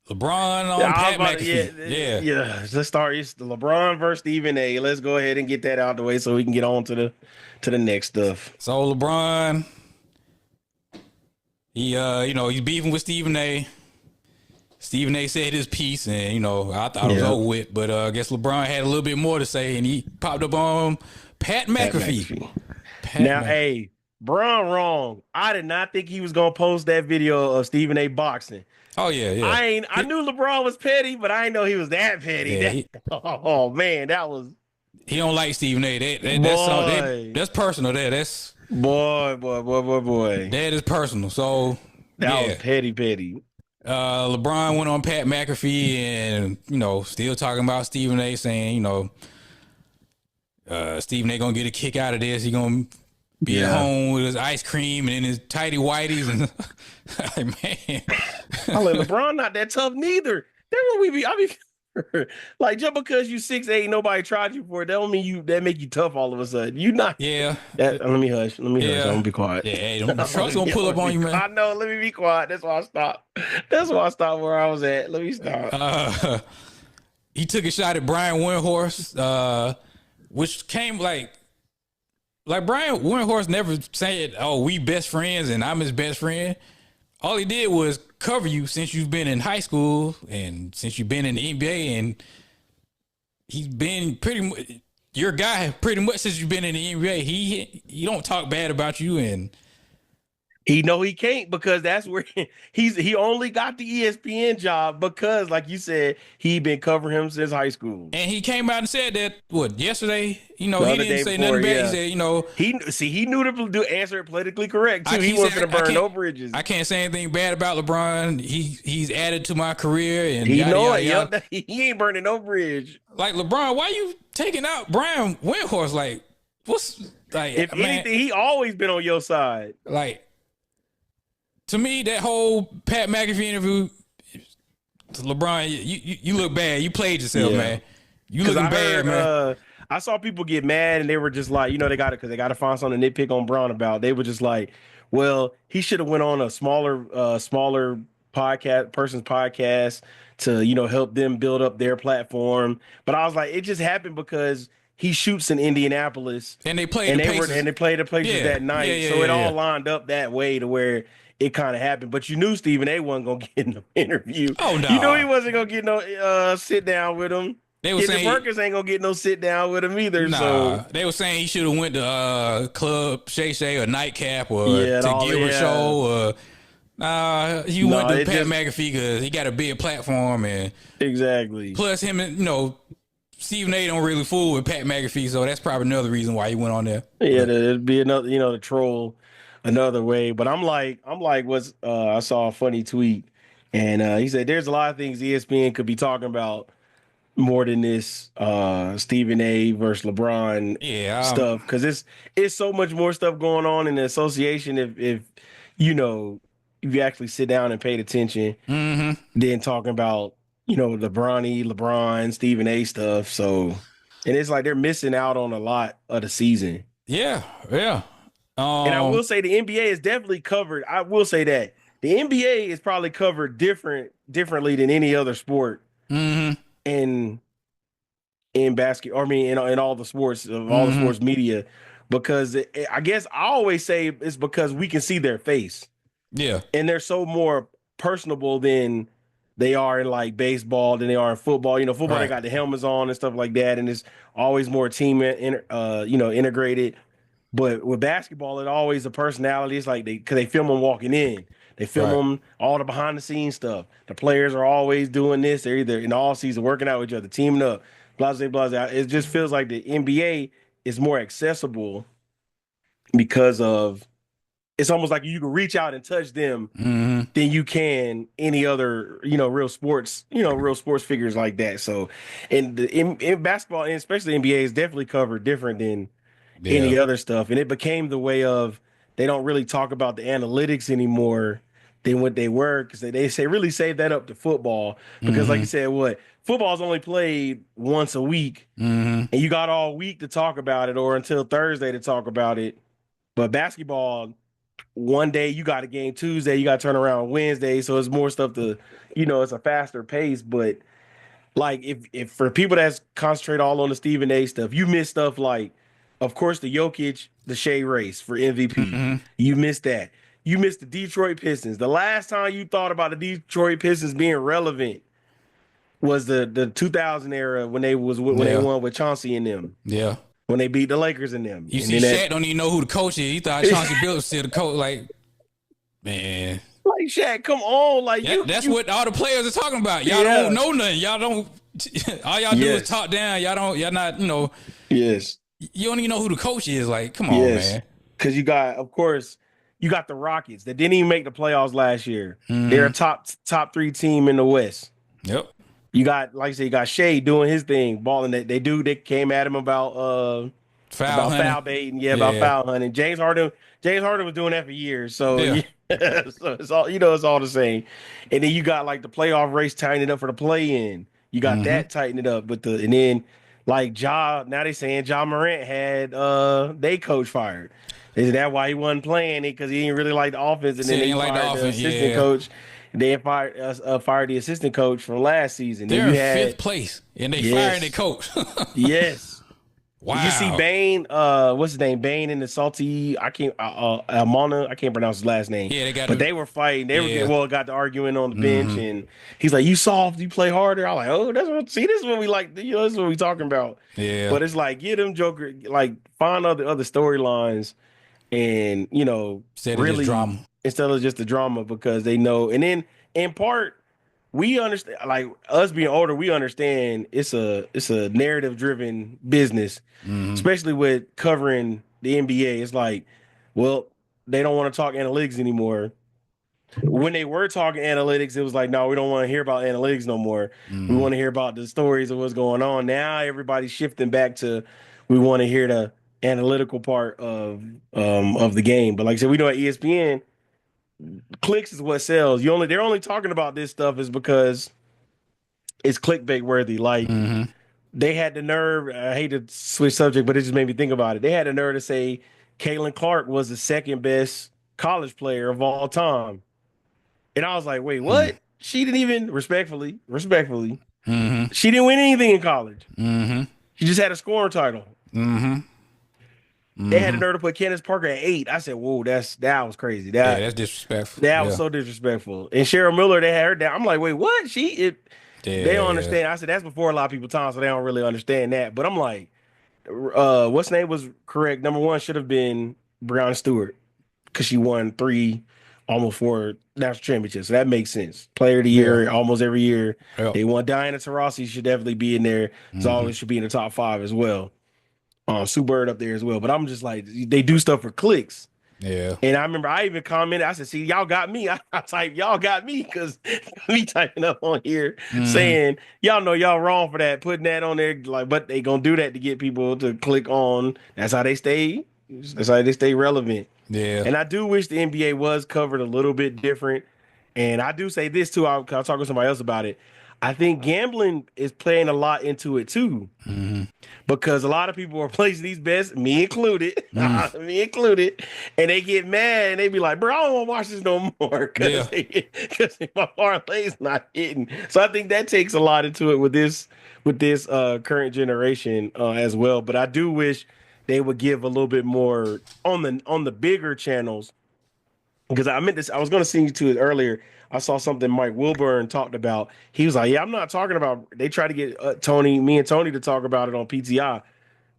LeBron Yeah, on I was Pat about to, McAfee. yeah, Yeah. yeah. Let's start. It's the LeBron versus Stephen A. Let's go ahead and get that out the way so we can get on to the next stuff. So LeBron, he's beefing with Stephen A. Stephen A. said his piece, and I thought it was Yeah, over with. But I guess LeBron had a little bit more to say, and he popped up on Pat Pat McAfee. McAfee. Pat Now, McAfee. hey, Bron wrong. I did not think he was gonna post that video of Stephen A. boxing. Oh yeah, yeah, I knew LeBron was petty, but I didn't know he was that petty. yeah. That He, oh man, that was he don't like Stephen A. boy, That's personal. boy. That is personal. So That was yeah, petty, petty. LeBron went on Pat McAfee and still talking about Stephen A. saying Stephen A. gonna get a kick out of this. He gonna be at Yeah. home with his ice cream and in his tighty whities and like, man. I like LeBron not that tough neither. That's what we be. I mean, like just because you 6'8", nobody tried you for it. That don't mean that make you tough all of a sudden. You not Yeah, that. Let me hush. Let me hush. I'm yeah, gonna be quiet. yeah. Hey, the truck's gonna pull up on you, man. I know. Let me be quiet. That's why I stopped. That's why I stopped where I was at. Let me stop. Uh, he took a shot at Brian Windhorst, which came like Brian Windhorst never said, "Oh, we best friends," and I'm his best friend. All he did was cover you since you've been in high school and since you've been in the NBA, and he's been pretty much your guy pretty much since you've been in the NBA. He don't talk bad about you, and He know he can't because that's where he only got the ESPN job because, like you said, he been covering him since high school. he came out and said that yesterday. The He other didn't day say before, nothing bad. He yeah. said, He knew to do answer it politically correct I too. He he said wasn't gonna burn no bridges. I can't say anything bad about LeBron. He's added to my career and He yada know yada it. yada. Yep. He ain't burning no bridge. Like LeBron, why you taking out Brian Windhorst? Like what's If like man? anything, he always been on your side. Like to me, that whole Pat McAfee interview, LeBron, you look bad. You played yourself, Yeah. man. You Because looking I bad, heard, man. I saw people get mad and they were just like, they got it because they got to find something to nitpick on Brown about. They were just like, well, he should have went on a smaller person's podcast to, help them build up their platform. But I was like, it just happened because he shoots in Indianapolis And they played and the Pacers. they played the Pacers Yeah, that yeah, night, yeah, so yeah, it all yeah. lined up that way to where it kind of happened. But you knew Stephen A wasn't gonna get no interview. Oh You knew he no, wasn't gonna get no sit down with him. they were Kendrick saying Perkins ain't gonna get no sit down with him either. So They were saying he should have went to Club Shay Shay or Nightcap or yeah, to Gilbert Show or you went no, to it Pat just McAfee because he got a big platform and exactly. plus him and Stephen A don't really fool with Pat McAfee, so that's probably another reason why he went on there. Yeah, But it'd be another, the troll another way. But I'm like, what's I saw a funny tweet, and he said there's a lot of things ESPN could be talking about more than this Stephen A versus LeBron yeah, stuff because it's so much more stuff going on in the association if you know if you actually sit down and paid attention mm-hmm, than talking about LeBron, Stephen A stuff. So and it's like they're missing out on a lot of the season. yeah, yeah. And I Um, will say the NBA is definitely covered. I will say that the NBA is probably covered differently than any other sport mm-hmm, in basketball. I mean, in all the sports of all the mm-hmm, sports media, because I guess I always say it's because we can see their face yeah, and they're so more personable than they are in like baseball than they are in football. Football they right, got the helmets on and stuff like that, and it's always more integrated. But with basketball, it always a personality. It's like because they film them walking in. They film right. them all the behind the scenes stuff. The players are always doing this. They're either in the all season working out with each other, teaming up, blah, blah, blah, blah. It just feels like the NBA is more accessible because of it's almost like you can reach out and touch them Mm-hmm. than you can any other, real sports figures like that. So, in basketball, and especially NBA, is definitely covered different than Yeah. any other stuff. And it became the way of they don't really talk about the analytics anymore than what they were because they say really save that up to football because like Mm-hmm. you said, what football's only played once a week Mm-hmm. and you got all week to talk about it or until Thursday to talk about it. But basketball, one day you got a game Tuesday, you got to turn around Wednesday, so it's more stuff to, it's a faster pace. But like if for people that's concentrate all on the Stephen A stuff, you miss stuff like, of course, the Jokic, the Shea race for MVP. Mm-hmm. You missed that. You missed the Detroit Pistons. The last time you thought about the Detroit Pistons being relevant was the 2000 era when they Yeah. won with Chauncey and them, Yeah. when they beat the Lakers and them. You And see, then Shaq don't even know who the coach is. He thought Chauncey Billups was still the coach. Like, man, like Shaq, come on, like that's what all the players are talking about. Y'all Yeah. don't know nothing. Y'all don't. All y'all do Yes. is talk down. Y'all don't. Y'all not. Yes. You don't even know who the coach is. Like, come on, Yes. man. Because you got, of course, you got the Rockets that didn't even make the playoffs last year. They're a top three team in the West. Yep. You got, like I said, you got Shea doing his thing, balling. They came at him about Foul hunting. foul baiting, about foul hunting. James Harden was doing that for years. So Yeah. so it's all it's all the same. And then you got like the playoff race tightening up for the play in. You got that tightening up with and then like now they saying Ja Morant had they coach fired. Is that why he wasn't playing it? Because he didn't really like the offense, and then they fired the assistant coach. They fired the assistant coach from last season. They're in fifth place, and they fired their coach. Yes. Wow. Did you see Bane? What's his name? Bane and the salty. I can't. Almana. I can't pronounce his last name. Yeah, they were fighting. They got to arguing on the bench, and he's like, "You soft. You play harder." I'm like, "Oh, that's what. See, this is what we like. This is what we talking about." Yeah. But it's like, get them Joker. Like, find other storylines, and instead of just the drama, because they know. And then in part, we understand, like us being older, we understand it's a narrative driven business, especially with covering the NBA. It's like, well, they don't want to talk analytics anymore. When they were talking analytics, it was like, no, we don't want to hear about analytics no more. We want to hear about the stories of what's going on. Now everybody's shifting back to, we want to hear the analytical part of the game. But like I said, we know at ESPN, clicks is what sells. They're only talking about this stuff is because it's clickbait worthy. Like they had the nerve. I hate to switch subject, but it just made me think about it. They had the nerve to say Caitlin Clark was the second best college player of all time, and I was like, wait, what? She didn't even respectfully. She didn't win anything in college. She just had a scoring title. They had the nerve to put Candace Parker at 8. I said, whoa, that was crazy. That's disrespectful. That was so disrespectful. And Cheryl Miller, they had her down. I'm like, wait, what? They don't understand. I said, that's before a lot of people's time, so they don't really understand that. But I'm like, what's name was correct. Number one should have been Breonna Stewart, because she won 3, almost 4 national championships. So that makes sense. Player of the year, almost every year. Yep. They won. Diana Taurasi should definitely be in there. So always should be in the top 5 as well. Sue Bird up there as well. But I'm just like, they do stuff for clicks. Yeah. And I remember I even commented, I said, see, y'all got me. I typed, y'all got me, because me typing up on here saying, y'all know y'all wrong for that, putting that on there. Like, but they gonna do that to get people to click on. That's how they stay relevant. Yeah. And I do wish the NBA was covered a little bit different. And I do say this too, I'll talk to somebody else about it. I think gambling is playing a lot into it too, because a lot of people are placing these bets, me included, and they get mad and they be like, "Bro, I don't want to watch this no more because my parlay's not hitting." So I think that takes a lot into it with this current generation as well. But I do wish they would give a little bit more on the bigger channels, because I meant this. I was going to send you to it earlier. I saw something Mike Wilburn talked about. He was like, "Yeah, I'm not talking about." They tried to get me and Tony to talk about it on PTI.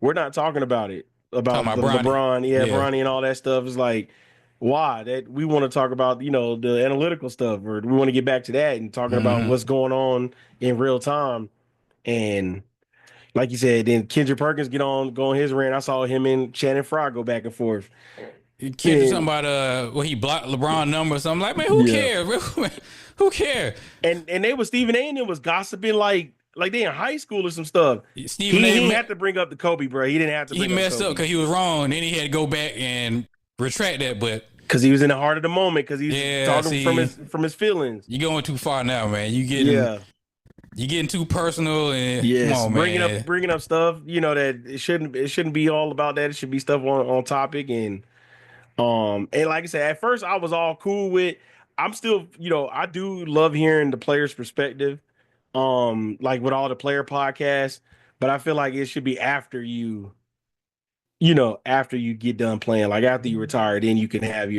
We're not talking about it about Bronny. LeBron, Bronny and all that stuff. It's like, why? That we want to talk about, the analytical stuff, or we want to get back to that and talking about what's going on in real time. And like you said, then Kendrick Perkins going his rant. I saw him and Shannon Fry go back and forth. Kendrick something about he blocked LeBron number or something. Like, man, who cares? Who cares? And they was Stephen A. and them was gossiping like they in high school or some stuff. Stephen A. didn't have to bring up the Kobe, bro. He didn't have to. He messed up because he was wrong. And then he had to go back and retract that, but because he was in the heart of the moment, because he's talking from his feelings. You're going too far now, man. You're getting too personal, and come on, man. bringing up stuff that it shouldn't be all about that. It should be stuff on topic. And And like I said, at first I was all cool with. I'm still, I do love hearing the player's perspective. Like with all the player podcasts, but I feel like it should be after after you get done playing, like after you retire, then you can have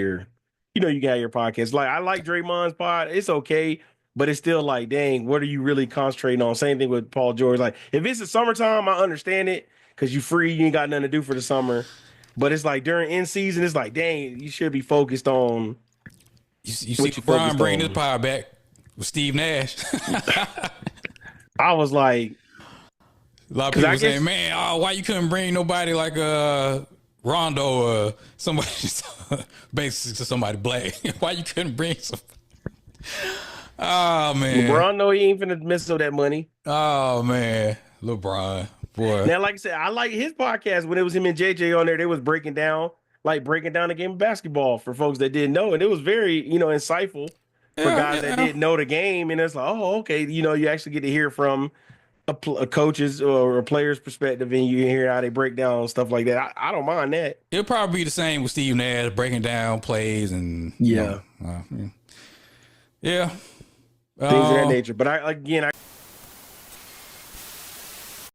you can have your podcast. Like I like Draymond's pod, it's okay, but it's still like, dang, what are you really concentrating on? Same thing with Paul George. Like if it's the summertime, I understand it because you free, you ain't got nothing to do for the summer. But it's like during in season, it's like, dang, you should be focused on You see what you LeBron focused bringing his on. power back with Steve Nash. I was like, A lot of because people I were saying, guess man, why you couldn't bring nobody like Rondo or somebody, basically somebody black? Why you couldn't bring some? Oh man, LeBron know he ain't finna mess up that money. oh man, LeBron, boy. Now, like I said, I like his podcast when it was him and JJ on there. They was breaking down the game of basketball for folks that didn't know, and it was very, insightful for Yeah, guys that yeah. didn't know the game. And it's like, oh, okay, you actually get to hear from a coach's or a player's perspective, and you hear how they break down stuff like that. I don't mind that. It'll probably be the same with Steve Nash breaking down plays and Yeah, yeah. things of that Uh, nature. But I again, I